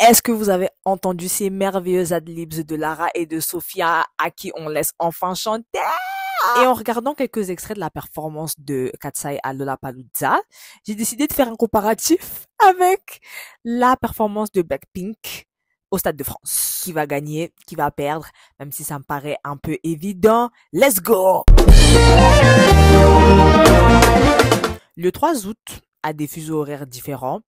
Est-ce que vous avez entendu ces merveilleux adlibs de Lara et de Sophia à qui on laisse enfin chanter? Et en regardant quelques extraits de la performance de Katsai à Lollapalooza, j'ai décidé de faire un comparatif avec la performance de Blackpink au Stade de France. Qui va gagner, qui va perdre, même si ça me paraît un peu évident. Let's go! Le 3 août, à des fuseaux horaires différents,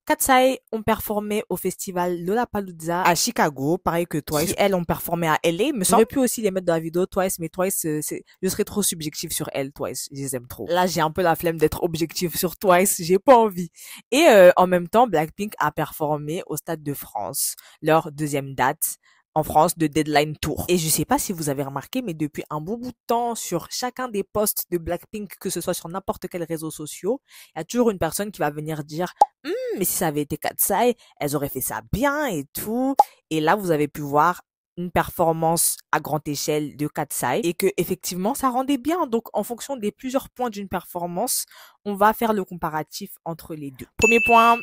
Katsai ont performé au festival Lollapalooza à Chicago, pareil que Twice. Qui, elles, ont performé à LA. Me semble. J'aurais pu aussi les mettre dans la vidéo Twice, mais Twice, je serais trop subjectif sur elles, Twice. Je les aime trop. Là, j'ai un peu la flemme d'être objectif sur Twice. J'ai pas envie. Et en même temps, Blackpink a performé au Stade de France, leur deuxième date en France de Deadline Tour. Et je sais pas si vous avez remarqué, mais depuis un bon bout de temps, sur chacun des posts de Blackpink, que ce soit sur n'importe quel réseau social, il y a toujours une personne qui va venir dire mais si ça avait été Katsai, elles auraient fait ça bien et tout. Et là, vous avez pu voir une performance à grande échelle de Katsai et que effectivement ça rendait bien. Donc en fonction des plusieurs points d'une performance, on va faire le comparatif entre les deux. Premier point,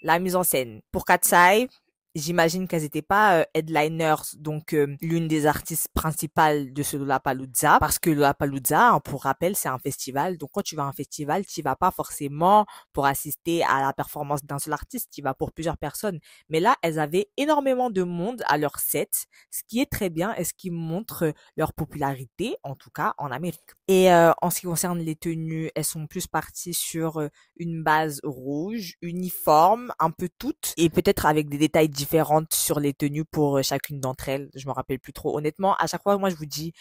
la mise en scène. Pour Katsai, j'imagine qu'elles n'étaient pas headliners, donc l'une des artistes principales de ce Lollapalooza, parce que Lollapalooza, hein, pour rappel, c'est un festival. Donc quand tu vas à un festival, tu vas pas forcément pour assister à la performance d'un seul artiste, tu vas pour plusieurs personnes. Mais là, elles avaient énormément de monde à leur set, ce qui est très bien et ce qui montre leur popularité, en tout cas en Amérique. Et en ce qui concerne les tenues, elles sont plus parties sur une base rouge, uniforme, un peu toutes, et peut-être avec des détails différentes sur les tenues pour chacune d'entre elles. Je me rappelle plus trop. Honnêtement, à chaque fois, moi, je vous dis,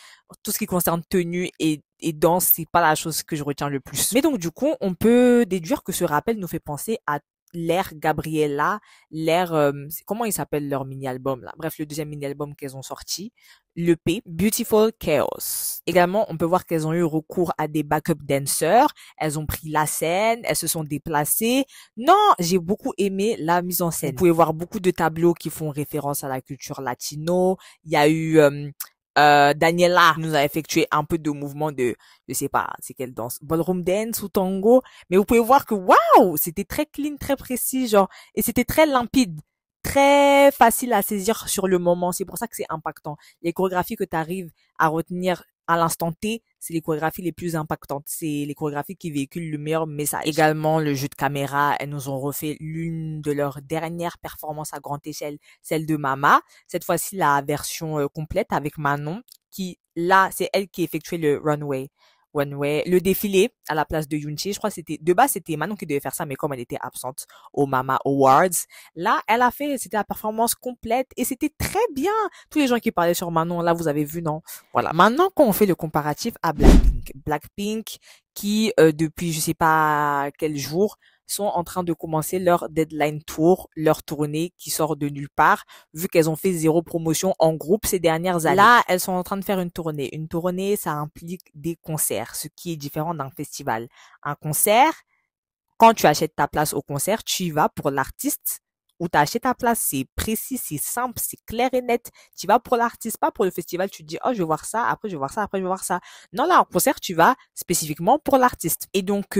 tout ce qui concerne tenue et danse, c'est pas la chose que je retiens le plus. Mais donc, du coup, on peut déduire que ce rappel nous fait penser à l'ère Gabriella, l'ère, comment il s'appelle leur mini-album là? Bref, le deuxième mini-album qu'elles ont sorti, l'EP, Beautiful Chaos. Également, on peut voir qu'elles ont eu recours à des backup dancers, elles ont pris la scène, elles se sont déplacées. Non, j'ai beaucoup aimé la mise en scène. Vous pouvez voir beaucoup de tableaux qui font référence à la culture latino. Il y a eu Daniela nous a effectué un peu de mouvement de, je sais pas, c'est quelle danse, ballroom dance ou tango, mais vous pouvez voir que waouh, c'était très clean, très précis, genre, et c'était très limpide, très facile à saisir sur le moment. C'est pour ça que c'est impactant. Les chorégraphies que tu arrives à retenir à l'instant T, c'est les chorégraphies les plus impactantes. C'est les chorégraphies qui véhiculent le meilleur message. Également, le jeu de caméra, elles nous ont refait l'une de leurs dernières performances à grande échelle, celle de Mama. Cette fois-ci, la version complète avec Manon, qui, là, c'est elle qui effectuait le runway, le défilé à la place de Yoonchi. Je crois que de base, c'était Manon qui devait faire ça, mais comme elle était absente au Mama Awards, là, c'était la performance complète et c'était très bien. Tous les gens qui parlaient sur Manon, là, vous avez vu, non? Voilà. Maintenant qu'on fait le comparatif à Blackpink qui, depuis je sais pas quel jour, sont en train de commencer leur Deadline Tour, leur tournée qui sort de nulle part, vu qu'elles ont fait 0 promotion en groupe ces dernières années. Là, elles sont en train de faire une tournée. Une tournée, ça implique des concerts, ce qui est différent d'un festival. Un concert, quand tu achètes ta place au concert, tu y vas pour l'artiste où tu achètes ta place. C'est précis, c'est simple, c'est clair et net. Tu vas pour l'artiste, pas pour le festival. Tu te dis, oh, je vais voir ça, après je vais voir ça, après je vais voir ça. Non, là, en concert, tu vas spécifiquement pour l'artiste. Et donc,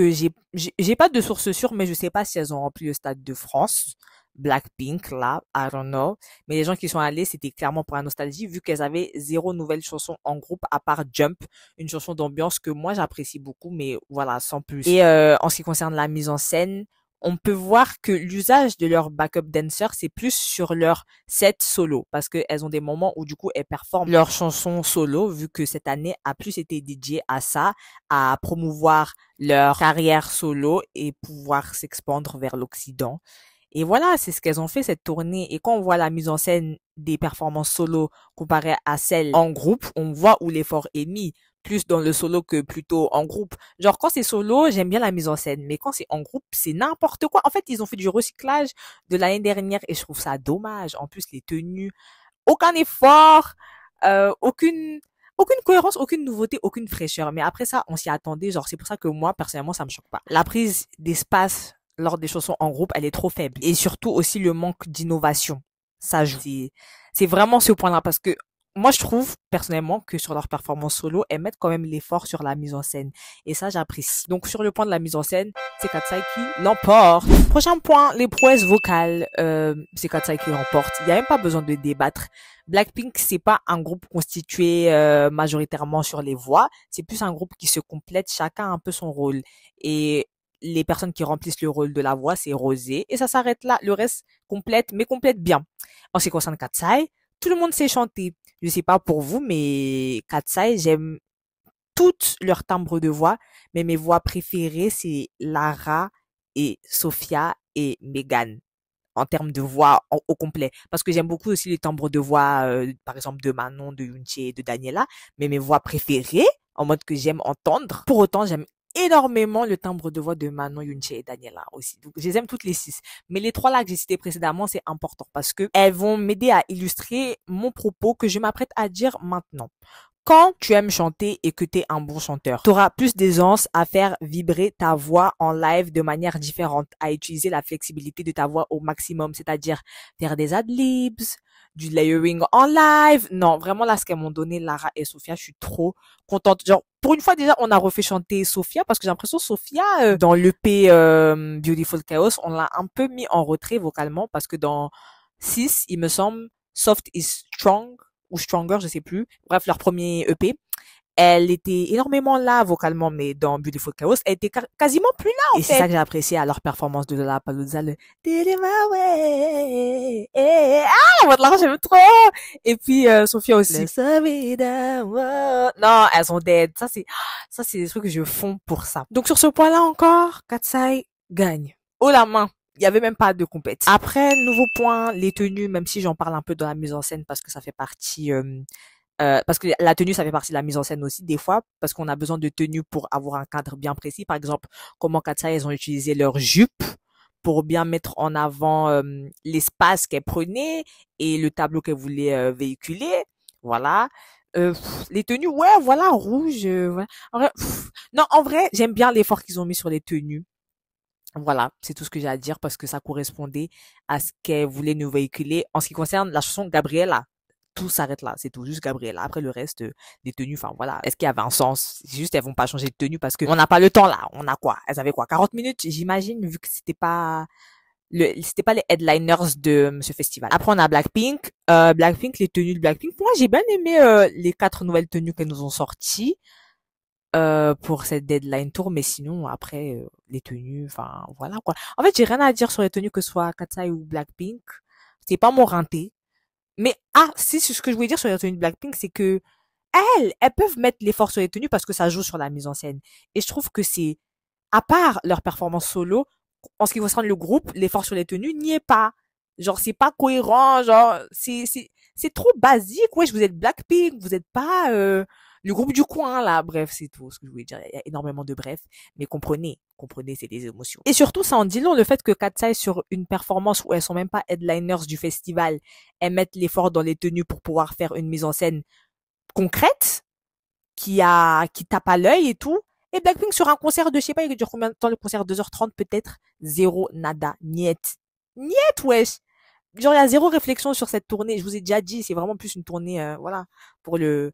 j'ai pas de source sûre, mais je sais pas si elles ont rempli le Stade de France. Blackpink, là, I don't know. Mais les gens qui sont allés, c'était clairement pour la nostalgie, vu qu'elles avaient 0 nouvelle chanson en groupe, à part Jump, une chanson d'ambiance que moi j'apprécie beaucoup, mais voilà, sans plus. Et en ce qui concerne la mise en scène, on peut voir que l'usage de leur backup dancer, c'est plus sur leur set solo, parce qu'elles ont des moments où du coup elles performent leurs chansons solo, vu que cette année a plus été dédiée à ça, à promouvoir leur carrière solo et pouvoir s'expandre vers l'Occident. Et voilà, c'est ce qu'elles ont fait cette tournée. Et quand on voit la mise en scène des performances solo comparée à celles en groupe, on voit où l'effort est mis, plus dans le solo que plutôt en groupe. Genre quand c'est solo, j'aime bien la mise en scène, mais quand c'est en groupe, c'est n'importe quoi. En fait, ils ont fait du recyclage de l'année dernière et je trouve ça dommage. En plus, les tenues, aucun effort, aucune cohérence, aucune nouveauté, aucune fraîcheur. Mais après ça, on s'y attendait. Genre, c'est pour ça que moi, personnellement, ça me choque pas. La prise d'espace lors des chansons en groupe, elle est trop faible. Et surtout aussi le manque d'innovation. Ça joue. C'est vraiment ce point-là parce que moi, je trouve personnellement que sur leur performance solo, elles mettent quand même l'effort sur la mise en scène. Et ça, j'apprécie. Donc, sur le point de la mise en scène, c'est Katsai qui l'emporte. Prochain point, les prouesses vocales. C'est Katsai qui l'emporte. Il n'y a même pas besoin de débattre. Blackpink, c'est pas un groupe constitué majoritairement sur les voix. C'est plus un groupe qui se complète. Chacun a un peu son rôle. Et les personnes qui remplissent le rôle de la voix, c'est Rosé. Et ça s'arrête là. Le reste complète, mais complète bien. En ce qui concerne Katsai, tout le monde sait chanter. Je sais pas pour vous, mais Katsai, j'aime toutes leurs timbres de voix, mais mes voix préférées, c'est Lara et Sophia et Megan en termes de voix au complet. Parce que j'aime beaucoup aussi les timbres de voix, par exemple, de Manon, de Yoonche et de Daniela, mais mes voix préférées, en mode que j'aime entendre. Pour autant, j'aime énormément le timbre de voix de Manon, Yoonche et Daniela aussi. Donc, je les aime toutes les 6. Mais les 3 là que j'ai cités précédemment, c'est important parce que elles vont m'aider à illustrer mon propos que je m'apprête à dire maintenant. Quand tu aimes chanter et que tu es un bon chanteur, tu auras plus d'aisance à faire vibrer ta voix en live de manière différente, à utiliser la flexibilité de ta voix au maximum, c'est-à-dire faire des ad-libs, du layering en live. Non, vraiment là, ce qu'elles m'ont donné, Lara et Sophia, je suis trop contente. Genre, pour une fois déjà, on a refait chanter Sophia parce que j'ai l'impression Sophia, dans l'EP Beautiful Chaos, on l'a un peu mis en retrait vocalement parce que dans 6, il me semble, Soft is Strong, ou Stronger, je sais plus. Bref, leur premier EP. Elle était énormément là vocalement, mais dans Beautiful Chaos, elle était quasiment plus là en fait. Et c'est ça que j'ai apprécié à leur performance de Lollapalooza, le Did it my way. Ah, on va te la j'aime trop. Et puis Sophia aussi. Non, elles sont dead. Ça c'est des trucs que je fonds pour ça. Donc sur ce point-là encore, Katsai gagne. Haut la main. Il y avait même pas de compète. Après, nouveau point, les tenues, même si j'en parle un peu dans la mise en scène parce que ça fait partie, parce que la tenue, ça fait partie de la mise en scène aussi, des fois, parce qu'on a besoin de tenues pour avoir un cadre bien précis. Par exemple, comment Katsai, elles ont utilisé leur jupe pour bien mettre en avant l'espace qu'elles prenaient et le tableau qu'elles voulaient véhiculer. Voilà. Les tenues, ouais, voilà, rouge. Voilà. En vrai, non, en vrai, j'aime bien l'effort qu'ils ont mis sur les tenues. Voilà, c'est tout ce que j'ai à dire parce que ça correspondait à ce qu'elle voulait nous véhiculer. En ce qui concerne la chanson Gabriella, tout s'arrête là, c'est tout, juste Gabriella. Après le reste, des tenues, enfin voilà. Est-ce qu'il y avait un sens? C'est juste, elles vont pas changer de tenue parce que on n'a pas le temps là. On a quoi? Elles avaient quoi? 40 minutes, j'imagine, vu que c'était pas les headliners de ce festival. Après, on a Blackpink. Blackpink, les tenues de Blackpink. Moi, j'ai bien aimé les 4 nouvelles tenues qu'elles nous ont sorties pour cette deadline tour, mais sinon après les tenues, enfin voilà quoi. En fait, j'ai rien à dire sur les tenues que ce soit Katsai ou Blackpink. C'est pas mon rinté. Mais si ce que je voulais dire sur les tenues de Blackpink, c'est que elles peuvent mettre l'effort sur les tenues parce que ça joue sur la mise en scène. Et je trouve que c'est à part leur performance solo, en ce qui concerne le groupe, l'effort sur les tenues n'y est pas. Genre c'est pas cohérent, genre c'est trop basique. Ouais, vous êtes Blackpink, vous êtes pas le groupe du coin là. Bref, c'est tout ce que je voulais dire. Il y a énormément de bref, mais comprenez, c'est des émotions. Et surtout, ça en dit long le fait que Katsai sur une performance où elles sont même pas headliners du festival, elles mettent l'effort dans les tenues pour pouvoir faire une mise en scène concrète qui tape à l'œil et tout. Et Blackpink sur un concert de, je sais pas, il dure combien de temps le concert? 2h30 peut-être? Zéro, nada, niet. Niet, wesh. Genre, il y a zéro réflexion sur cette tournée. Je vous ai déjà dit, c'est vraiment plus une tournée, voilà, pour les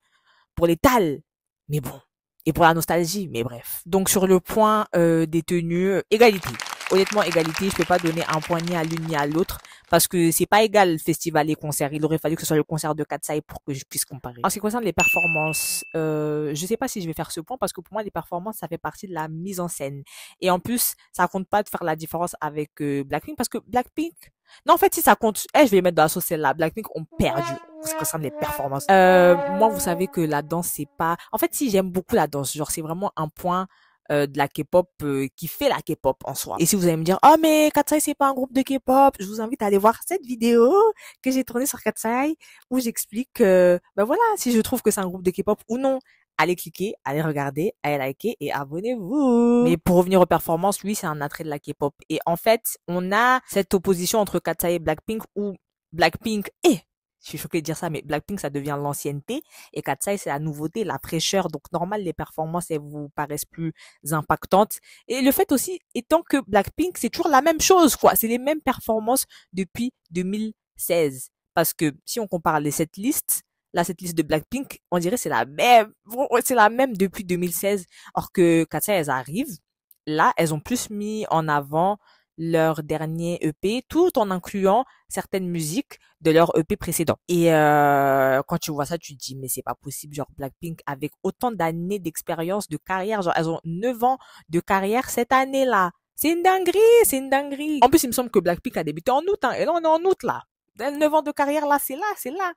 tals. Mais bon. Et pour la nostalgie, mais bref. Donc, sur le point, des tenues, égalité. Honnêtement, égalité, je peux pas donner un point ni à l'une ni à l'autre parce que c'est pas égal le festival et concert. Il aurait fallu que ce soit le concert de Katsai pour que je puisse comparer. En ce qui concerne les performances, je sais pas si je vais faire ce point parce que pour moi les performances ça fait partie de la mise en scène et en plus ça compte pas de faire la différence avec Blackpink parce que Blackpink, non en fait si ça compte, je vais les mettre dans la sauce celle-là. Blackpink ont perdu en ce qui concerne les performances. Moi vous savez que la danse c'est pas, en fait si j'aime beaucoup la danse, genre c'est vraiment un point de la K-pop qui fait la K-pop en soi. Et si vous allez me dire oh mais Katsai c'est pas un groupe de K-pop, je vous invite à aller voir cette vidéo que j'ai tournée sur Katsai où j'explique ben voilà, si je trouve que c'est un groupe de K-pop ou non. Allez cliquer, allez regarder, allez liker et abonnez-vous. Mais pour revenir aux performances, oui, c'est un attrait de la K-pop. Et en fait, on a cette opposition entre Katsai et Blackpink où Blackpink est, je suis choquée de dire ça, mais Blackpink, ça devient l'ancienneté et Katsai, c'est la nouveauté, la fraîcheur. Donc, normal, les performances, elles vous paraissent plus impactantes. Et le fait aussi, étant que Blackpink, c'est toujours la même chose, quoi. C'est les mêmes performances depuis 2016. Parce que si on compare les setlists, là, cette liste de Blackpink, on dirait c'est la même depuis 2016. Or que Katsai, elles arrivent, là, elles ont plus mis en avant leur dernier EP, tout en incluant certaines musiques de leur EP précédent. Et quand tu vois ça, tu te dis, mais c'est pas possible, genre Blackpink, avec autant d'années d'expérience, de carrière, genre elles ont 9 ans de carrière cette année-là. C'est une dinguerie, c'est une dinguerie. En plus, il me semble que Blackpink a débuté en août, hein, et là, on est en août, là. 9 ans de carrière, là, c'est là, c'est là.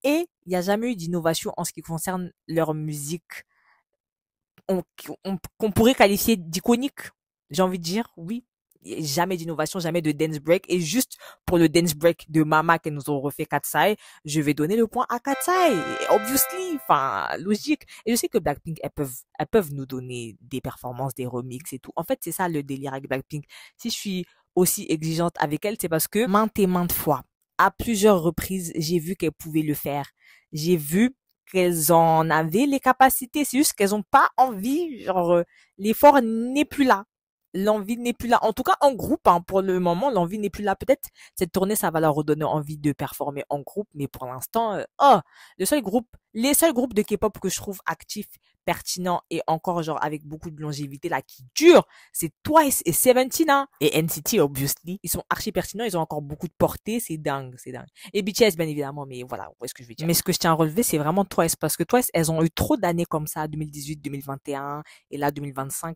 Et il n'y a jamais eu d'innovation en ce qui concerne leur musique on- qu'on pourrait qualifier d'iconique. J'ai envie de dire, oui. Jamais d'innovation, jamais de dance break. Et juste pour le dance break de Mama qu'elles nous ont refait Katsai, je vais donner le point à Katsai. Obviously. Enfin, logique. Et je sais que Blackpink, elles peuvent nous donner des performances, des remixes et tout. En fait, c'est ça le délire avec Blackpink. Si je suis aussi exigeante avec elles, c'est parce que maintes et maintes fois, à plusieurs reprises, j'ai vu qu'elles pouvaient le faire. J'ai vu qu'elles en avaient les capacités, c'est juste qu'elles ont pas envie, genre l'effort n'est plus là. L'envie n'est plus là. En tout cas, en groupe, hein, pour le moment, l'envie n'est plus là. Peut-être cette tournée, ça va leur redonner envie de performer en groupe, mais pour l'instant, les seuls groupes de K-pop que je trouve actifs, pertinents et encore genre avec beaucoup de longévité là qui durent, c'est Twice et Seventeen, hein, et NCT obviously. Ils sont archi pertinents, ils ont encore beaucoup de portée, c'est dingue, c'est dingue. Et BTS bien évidemment, mais voilà, où est-ce que je vais dire. Mais ce que je tiens à relever, c'est vraiment Twice parce que Twice, elles ont eu trop d'années comme ça, 2018, 2021 et là 2025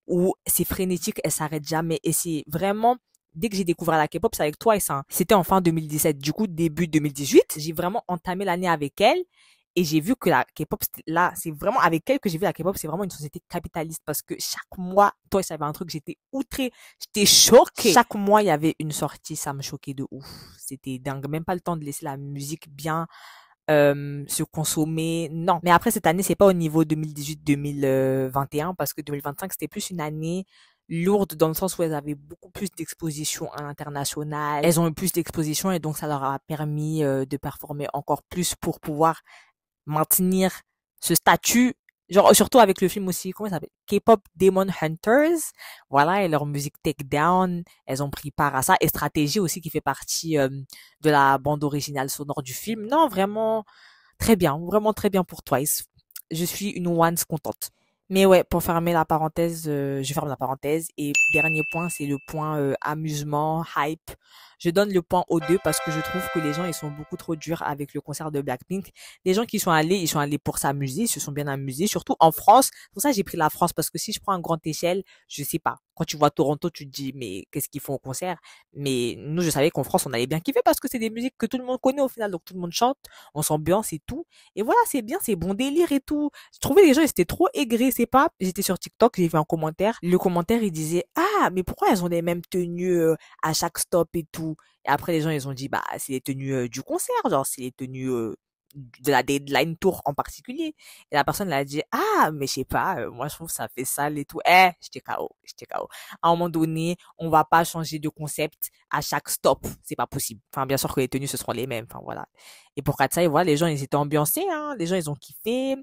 où c'est frénétique, elles s'arrêtent jamais et c'est vraiment dès que j'ai découvert la K-pop, c'est avec Twice, hein. C'était en fin 2017, du coup début 2018, j'ai vraiment entamé l'année avec elles. Et j'ai vu que la K-pop, là, c'est vraiment avec elle que j'ai vu la K-pop, c'est vraiment une société capitaliste parce que chaque mois, toi, ça avait un truc, j'étais outrée, j'étais choquée. Chaque mois, il y avait une sortie, ça me choquait de ouf. C'était dingue. Même pas le temps de laisser la musique bien se consommer. Non. Mais après, cette année, c'est pas au niveau 2018-2021 parce que 2025, c'était plus une année lourde dans le sens où elles avaient beaucoup plus d'exposition à l'international. Elles ont eu plus d'exposition et donc ça leur a permis de performer encore plus pour pouvoir maintenir ce statut, genre surtout avec le film aussi, comment ça s'appelle? K-pop Demon Hunters. Voilà, et leur musique Take Down, elles ont pris part à ça. Et Stratégie aussi qui fait partie de la bande originale sonore du film. Non, vraiment très bien pour Twice. Je suis une once contente. Mais ouais, pour fermer la parenthèse, je ferme la parenthèse. Et dernier point, c'est le point amusement, hype. Je donne le point aux deux parce que je trouve que les gens, ils sont beaucoup trop durs avec le concert de Blackpink. Les gens qui sont allés, ils sont allés pour s'amuser, ils se sont bien amusés, surtout en France. C'est pour ça que j'ai pris la France parce que si je prends une grande échelle, je sais pas. Quand tu vois Toronto, tu te dis, mais qu'est-ce qu'ils font au concert? Mais nous, je savais qu'en France, on allait bien kiffer parce que c'est des musiques que tout le monde connaît au final. Donc tout le monde chante, on s'ambiance et tout. Et voilà, c'est bien, c'est bon délire et tout. Je trouvais les gens, ils étaient trop aigris, c'est pas. J'étais sur TikTok, j'ai vu un commentaire. Le commentaire, il disait, ah, mais pourquoi elles ont les mêmes tenues à chaque stop et tout? Et après, les gens, ils ont dit, bah, c'est les tenues du concert, genre, c'est les tenues de la deadline tour en particulier. Et la personne, elle a dit, ah, mais je sais pas, moi, je trouve que ça fait sale et tout. J'étais KO, j'étais KO. À un moment donné, on va pas changer de concept à chaque stop. C'est pas possible. Enfin, bien sûr que les tenues, ce seront les mêmes. Enfin, voilà. Et pour Katsai, voilà, les gens, ils étaient ambiancés, hein. Les gens, ils ont kiffé.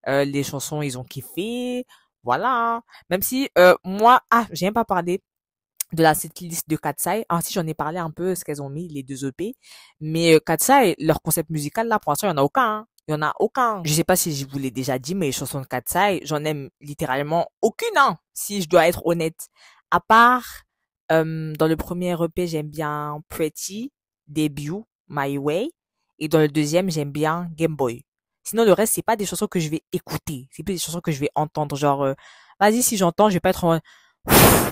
Les chansons, ils ont kiffé. Voilà. Même si, j'ai même pas parlé de la setlist de Katsai. Ah, si j'en ai parlé un peu, ce qu'elles ont mis, les deux EP. Mais Katsai, leur concept musical, là, pour l'instant, il y en a aucun, hein. Il y en a aucun. Je sais pas si je vous l'ai déjà dit, mais les chansons de Katsai, j'en aime littéralement aucune, hein, si je dois être honnête. À part, dans le premier EP, j'aime bien Pretty, Debut, My Way. Et dans le deuxième, j'aime bien Game Boy. Sinon, le reste, c'est pas des chansons que je vais écouter. C'est plus des chansons que je vais entendre. Genre, vas-y, si j'entends, je vais pas être en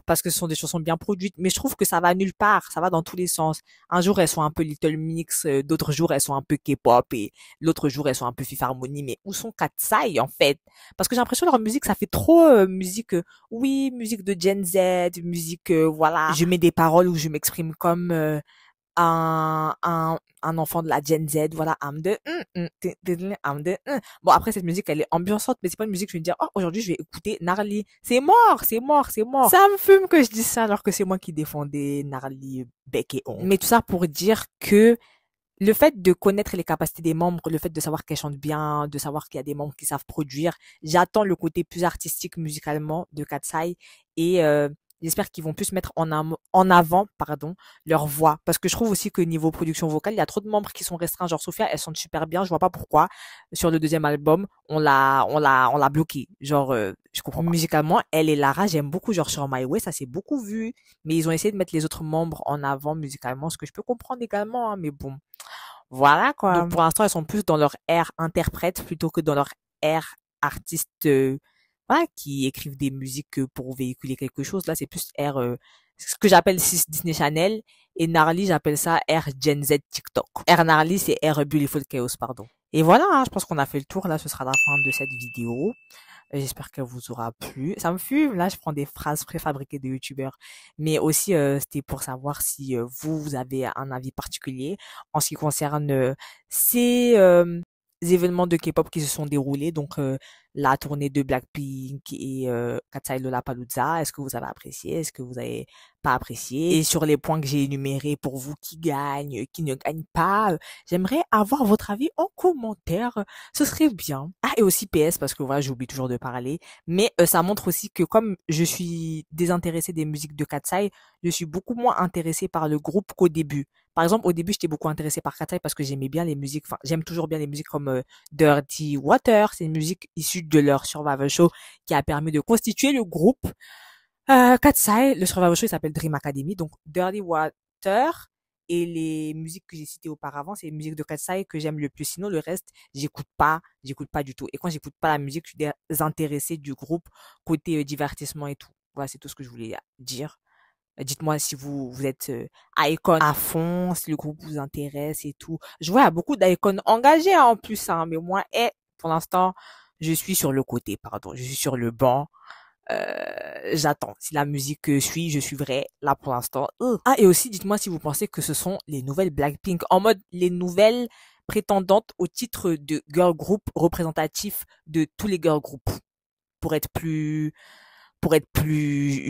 parce que ce sont des chansons bien produites, mais je trouve que ça va nulle part, ça va dans tous les sens. Un jour elles sont un peu Little Mix, d'autres jours elles sont un peu K-pop et l'autre jour elles sont un peu Fifth Harmony, mais où sont Katsai en fait? Parce que j'ai l'impression que leur musique ça fait trop musique, oui, musique de Gen Z, musique voilà. Je mets des paroles où je m'exprime comme un enfant de la Gen Z, voilà, I'm the. Bon, après, cette musique, elle est ambiançante, mais c'est pas une musique, je vais me dire, oh, aujourd'hui, je vais écouter Narly. C'est mort, c'est mort, c'est mort. Ça me fume que je dise ça, alors que c'est moi qui défendais Narly bec et ongle. Mais tout ça pour dire que le fait de connaître les capacités des membres, le fait de savoir qu'elles chantent bien, de savoir qu'il y a des membres qui savent produire, j'attends le côté plus artistique musicalement de Katsai et J'espère qu'ils vont plus mettre en avant, pardon, leur voix. Parce que je trouve aussi que niveau production vocale, il y a trop de membres qui sont restreints. Genre Sophia, elle chante super bien. Je vois pas pourquoi. Sur le deuxième album, on l'a bloqué. Genre, je comprends pas. Musicalement, elle et Lara, j'aime beaucoup. Genre sur My Way, ça s'est beaucoup vu. Mais ils ont essayé de mettre les autres membres en avant musicalement, ce que je peux comprendre également, hein, mais bon. Voilà, quoi. Donc, pour l'instant, elles sont plus dans leur air interprète plutôt que dans leur air artiste, voilà, qui écrivent des musiques pour véhiculer quelque chose. Là, c'est plus air, ce que j'appelle Disney Channel. Et Narly, j'appelle ça air Gen Z TikTok. Air Narly, c'est air Beautiful Chaos, pardon. Et voilà, hein, je pense qu'on a fait le tour. Là, ce sera la fin de cette vidéo. J'espère qu'elle vous aura plu. Ça me fume. Là, je prends des phrases préfabriquées de youtubeurs. Mais aussi, c'était pour savoir si vous avez un avis particulier en ce qui concerne ces événements de K-pop qui se sont déroulés. Donc, la tournée de Blackpink et Katsai Lollapalooza. Est-ce que vous avez apprécié? Est-ce que vous avez pas apprécié? Et sur les points que j'ai énumérés pour vous qui gagnent, qui ne gagnent pas, j'aimerais avoir votre avis en commentaire. Ce serait bien. Ah, et aussi PS, parce que voilà, j'oublie toujours de parler. Mais ça montre aussi que comme je suis désintéressée des musiques de Katsai, je suis beaucoup moins intéressée par le groupe qu'au début. Par exemple, au début, j'étais beaucoup intéressée par Katsai parce que j'aimais bien les musiques, enfin, j'aime toujours bien les musiques comme Dirty Water. C'est une musique issue de leur Survival Show qui a permis de constituer le groupe. Katsai, le Survival Show, il s'appelle Dream Academy. Donc, Dirty Water et les musiques que j'ai citées auparavant, c'est les musiques de Katsai que j'aime le plus. Sinon, le reste, j'écoute pas du tout. Et quand j'écoute pas la musique, je suis désintéressée du groupe côté divertissement et tout. Voilà, c'est tout ce que je voulais dire. Dites-moi si vous êtes icon à fond, si le groupe vous intéresse et tout. Je vois, il y a beaucoup d'icons engagés en plus, hein, mais moi, pour l'instant, je suis sur le côté, pardon. Je suis sur le banc. J'attends. Si la musique suit, je suivrai. Là, pour l'instant. Ah, et aussi, dites-moi si vous pensez que ce sont les nouvelles Blackpink, en mode les nouvelles prétendantes au titre de girl group représentatif de tous les girl groups. Pour être plus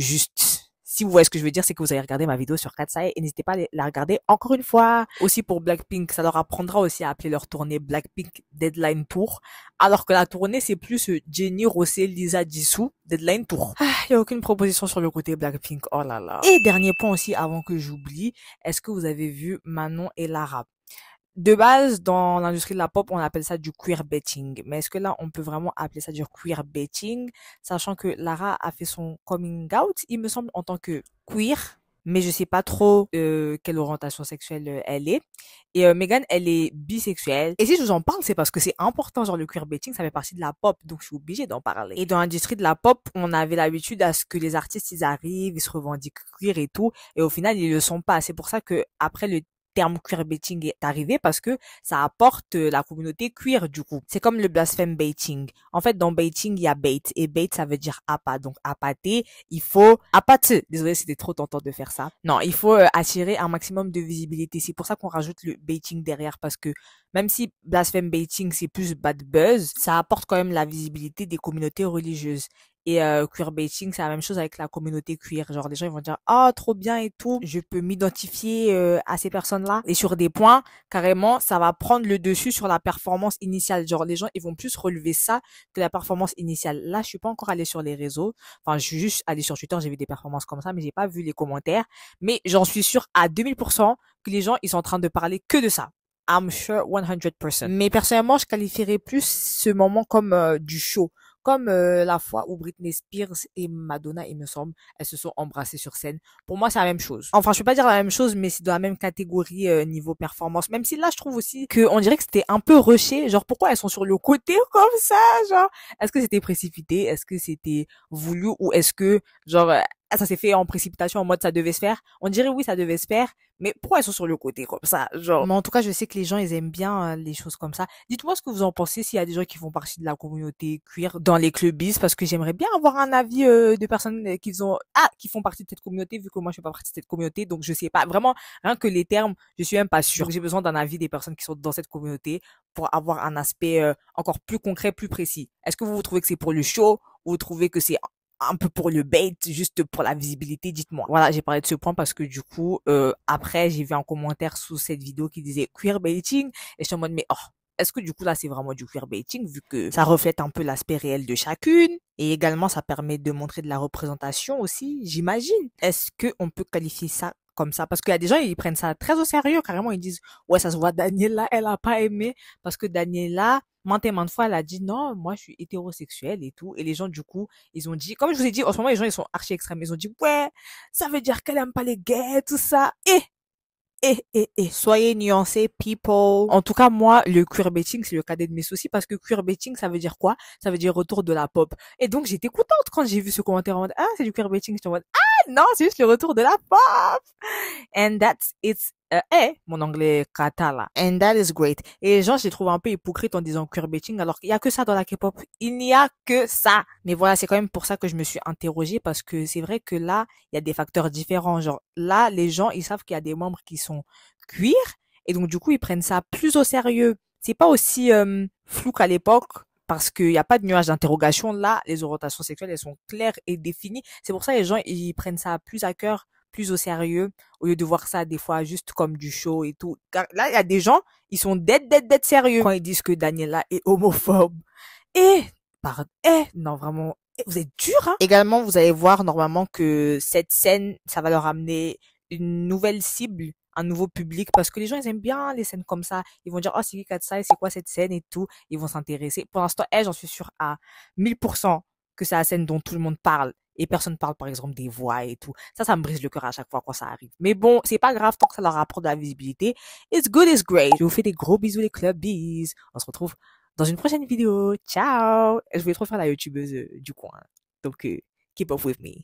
juste. Si vous voyez ce que je veux dire, c'est que vous avez regardé ma vidéo sur Katsai et n'hésitez pas à la regarder encore une fois. Aussi pour Blackpink, ça leur apprendra aussi à appeler leur tournée Blackpink Deadline Tour. Alors que la tournée, c'est plus Jennie, Rosé, Lisa, Jisoo, Deadline Tour. Ah, il n'y a aucune proposition sur le côté Blackpink. Oh là là. Et dernier point aussi, avant que j'oublie, est-ce que vous avez vu Manon et Lara? De base, dans l'industrie de la pop, on appelle ça du queerbaiting. Mais est-ce que là, on peut vraiment appeler ça du queerbaiting, sachant que Lara a fait son coming out, il me semble, en tant que queer, mais je sais pas trop quelle orientation sexuelle elle est. Et Megan, elle est bisexuelle. Et si je vous en parle, c'est parce que c'est important, genre le queerbaiting, ça fait partie de la pop, donc je suis obligée d'en parler. Et dans l'industrie de la pop, on avait l'habitude à ce que les artistes, ils arrivent, ils se revendiquent queer et tout, et au final, ils le sont pas. C'est pour ça que après le terme queerbaiting est arrivé parce que ça apporte la communauté queer du coup. C'est comme le blasphème baiting. En fait, dans baiting, il y a bait et bait ça veut dire appât. Donc appâter, il faut appâter. Désolé, c'était trop tentant de faire ça. Non, il faut attirer un maximum de visibilité. C'est pour ça qu'on rajoute le baiting derrière parce que même si blasphème baiting c'est plus bad buzz, ça apporte quand même la visibilité des communautés religieuses. Et queerbaiting, c'est la même chose avec la communauté queer. Genre, les gens, ils vont dire, ah, trop bien et tout. Je peux m'identifier à ces personnes-là. Et sur des points, carrément, ça va prendre le dessus sur la performance initiale. Genre, les gens, ils vont plus relever ça que la performance initiale. Là, je suis pas encore allée sur les réseaux. Enfin, je suis juste allée sur Twitter, j'ai vu des performances comme ça, mais j'ai pas vu les commentaires. Mais j'en suis sûre à 2000% que les gens, ils sont en train de parler que de ça. I'm sure 100%. Mais personnellement, je qualifierais plus ce moment comme du show. Comme la fois où Britney Spears et Madonna, il me semble, elles se sont embrassées sur scène. Pour moi, c'est la même chose. Enfin, je peux pas dire la même chose, mais c'est dans la même catégorie niveau performance. Même si là, je trouve aussi que on dirait que c'était un peu rushé. Genre, pourquoi elles sont sur le côté comme ça? Genre, est-ce que c'était précipité? Est-ce que c'était voulu? Ou est-ce que, genre, ça s'est fait en précipitation, en mode ça devait se faire? On dirait oui, ça devait se faire. Mais pourquoi elles sont sur le côté comme ça, genre? Mais en tout cas, je sais que les gens, ils aiment bien les choses comme ça. Dites-moi ce que vous en pensez s'il y a des gens qui font partie de la communauté queer dans les clubbies, parce que j'aimerais bien avoir un avis de personnes qui font partie de cette communauté, vu que moi je fais pas partie de cette communauté, donc je sais pas vraiment rien que les termes, je suis même pas sûre. Donc j'ai besoin d'un avis des personnes qui sont dans cette communauté pour avoir un aspect encore plus concret, plus précis. Est-ce que vous trouvez que c'est pour le show ou vous trouvez que c'est un peu pour le bait, juste pour la visibilité, dites-moi. Voilà, j'ai parlé de ce point parce que du coup, après, j'ai vu un commentaire sous cette vidéo qui disait queerbaiting et je suis en mode, mais oh, est-ce que du coup là c'est vraiment du queerbaiting vu que ça reflète un peu l'aspect réel de chacune et également ça permet de montrer de la représentation aussi, j'imagine. Est-ce que on peut qualifier ça comme ça? Parce qu'il y a des gens, ils prennent ça très au sérieux, carrément, ils disent, ouais, ça se voit, Daniela, elle a pas aimé, parce que Daniela, maintes et maintes fois, elle a dit, non, moi, je suis hétérosexuelle et tout. Et les gens, du coup, ils ont dit, comme je vous ai dit, en ce moment, les gens, ils sont archi extrêmes. Ils ont dit, ouais, ça veut dire qu'elle aime pas les gays, tout ça. Soyez nuancés, people. En tout cas, moi, le queerbaiting, c'est le cadet de mes soucis parce que queerbaiting, ça veut dire quoi? Ça veut dire retour de la pop. Et donc, j'étais contente quand j'ai vu ce commentaire en mode, ah, c'est du queerbaiting. J'étais en mode, ah, non, c'est juste le retour de la pop. And that's it's mon anglais kata là. And that is great. Et les gens, je les trouve un peu hypocrites en disant queerbaiting alors qu'il y a que ça dans la K-pop. Il n'y a que ça. Mais voilà, c'est quand même pour ça que je me suis interrogée parce que c'est vrai que là, il y a des facteurs différents. Genre, là, les gens, ils savent qu'il y a des membres qui sont queer et donc du coup, ils prennent ça plus au sérieux. C'est pas aussi flou qu'à l'époque parce qu'il n'y a pas de nuage d'interrogation. Là, les orientations sexuelles, elles sont claires et définies. C'est pour ça que les gens, ils prennent ça plus à cœur, plus au sérieux, au lieu de voir ça des fois juste comme du show et tout. Car là, il y a des gens, ils sont dead sérieux quand ils disent que Daniela est homophobe. Non, vraiment, vous êtes dur, hein. Également, vous allez voir normalement que cette scène, ça va leur amener une nouvelle cible, un nouveau public, parce que les gens, ils aiment bien les scènes comme ça. Ils vont dire, oh, c'est qui Katsai, c'est quoi cette scène et tout. Ils vont s'intéresser. Pour l'instant, j'en suis sûre à 1000% que c'est la scène dont tout le monde parle. Et personne parle, par exemple, des voix et tout. Ça me brise le cœur à chaque fois quand ça arrive. Mais bon, c'est pas grave tant que ça leur apporte de la visibilité. It's good, it's great. Je vous fais des gros bisous, les clubbies. On se retrouve dans une prochaine vidéo. Ciao! Je voulais trop faire la youtubeuse du coin. Donc, keep up with me.